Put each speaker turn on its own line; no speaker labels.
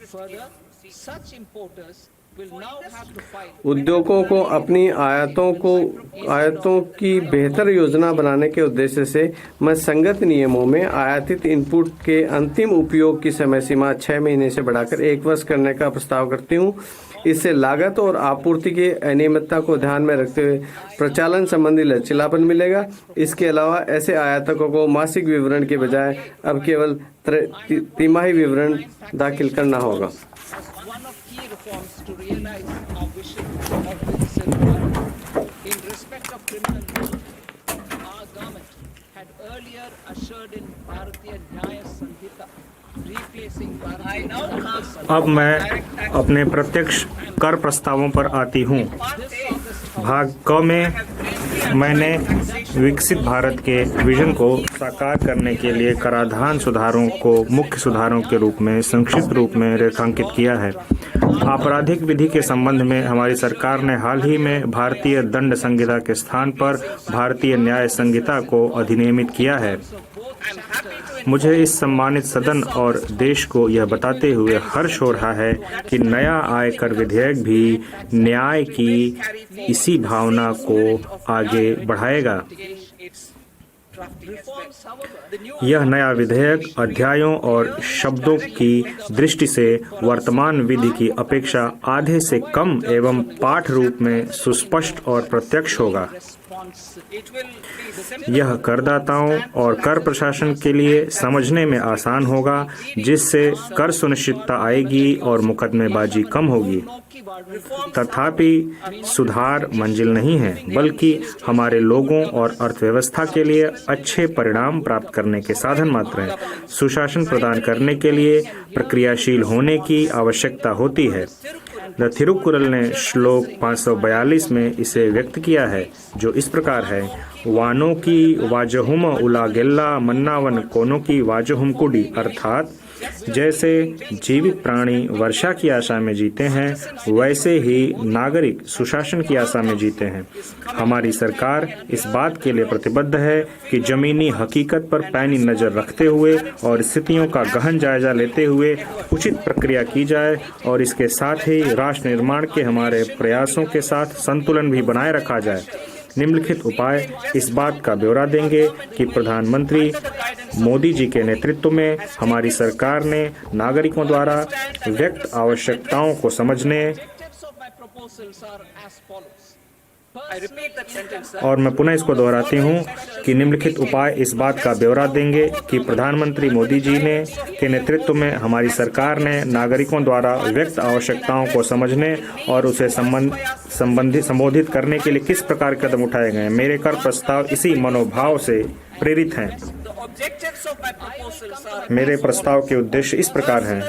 Further, such importers will now have to file
उद्योगों को अपनी आयातों की बेहतर योजना बनाने के उद्देश्य से मैं संगत नियमों में आयातित इनपुट के अंतिम उपयोग की समय सीमा 6 महीने से बढ़ाकर 1 वर्ष करने का प्रस्ताव करती हूँ। इससे लागत और आपूर्ति की अनियमितता को ध्यान में रखते हुए प्रचालन संबंधी लचीलापन मिलेगा। इसके अलावा ऐसे आयातकों को मासिक विवरण के बजाय अब केवल तिमाही विवरण दाखिल करना होगा।
as one of key reforms to realize our vision of Viksit Bharat. In respect of criminal law, our government had earlier ushered in Bharatiya Nyaya Sanhita, replacing Bharatiya Danda Sanhita.
अब मैं अपने प्रत्यक्ष कर प्रस्तावों पर आती हूँ। भाग क में मैंने विकसित भारत के विजन को साकार करने के लिए कराधान सुधारों को मुख्य सुधारों के रूप में संक्षिप्त रूप में रेखांकित किया है। आपराधिक विधि के संबंध में हमारी सरकार ने हाल ही में भारतीय दंड संहिता के स्थान पर भारतीय न्याय संहिता को अधिनियमित किया है। मुझे इस सम्मानित सदन और देश को यह बताते हुए हर्ष हो रहा है कि नया आयकर विधेयक भी न्याय की इसी भावना को आगे बढ़ाएगा। यह नया विधेयक अध्यायों और शब्दों की दृष्टि से वर्तमान विधि की अपेक्षा आधे से कम एवं पाठ रूप में सुस्पष्ट और प्रत्यक्ष होगा। यह करदाताओं और कर प्रशासन के लिए समझने में आसान होगा, जिससे कर सुनिश्चितता आएगी और मुकदमेबाजी कम होगी। तथापि सुधार मंजिल नहीं है, बल्कि हमारे लोगों और अर्थव्यवस्था के लिए अच्छे परिणाम प्राप्त करने के साधन मात्र हैं। सुशासन प्रदान करने के लिए प्रक्रियाशील होने की आवश्यकता होती है। द थिरुकुरल ने श्लोक 542 में इसे व्यक्त किया है, जो इस प्रकार है: वानों की वाजहुम उलागेल्ला मन्नावन कोनों की वाजहुम कुडी। अर्थात जैसे जीवित प्राणी वर्षा की आशा में जीते हैं, वैसे ही नागरिक सुशासन की आशा में जीते हैं। हमारी सरकार इस बात के लिए प्रतिबद्ध है कि जमीनी हकीकत पर पैनी नजर रखते हुए और स्थितियों का गहन जायजा लेते हुए उचित प्रक्रिया की जाए और इसके साथ ही राष्ट्र निर्माण के हमारे प्रयासों के साथ संतुलन भी बनाए रखा जाए। निम्नलिखित उपाय इस बात का ब्यौरा देंगे कि प्रधानमंत्री मोदी जी के नेतृत्व में हमारी सरकार ने नागरिकों द्वारा व्यक्त आवश्यकताओं को समझने और मैं पुनः इसको दोहराती हूँ कि निम्नलिखित उपाय इस बात का ब्यौरा देंगे कि प्रधानमंत्री मोदी जी के नेतृत्व में हमारी सरकार ने नागरिकों द्वारा व्यक्त आवश्यकताओं को समझने और उसे संबोधित करने के लिए किस प्रकार कदम उठाए गए। मेरे कर प्रस्ताव इसी मनोभाव से प्रेरित हैं। मेरे प्रस्ताव के उद्देश्य इस प्रकार हैं: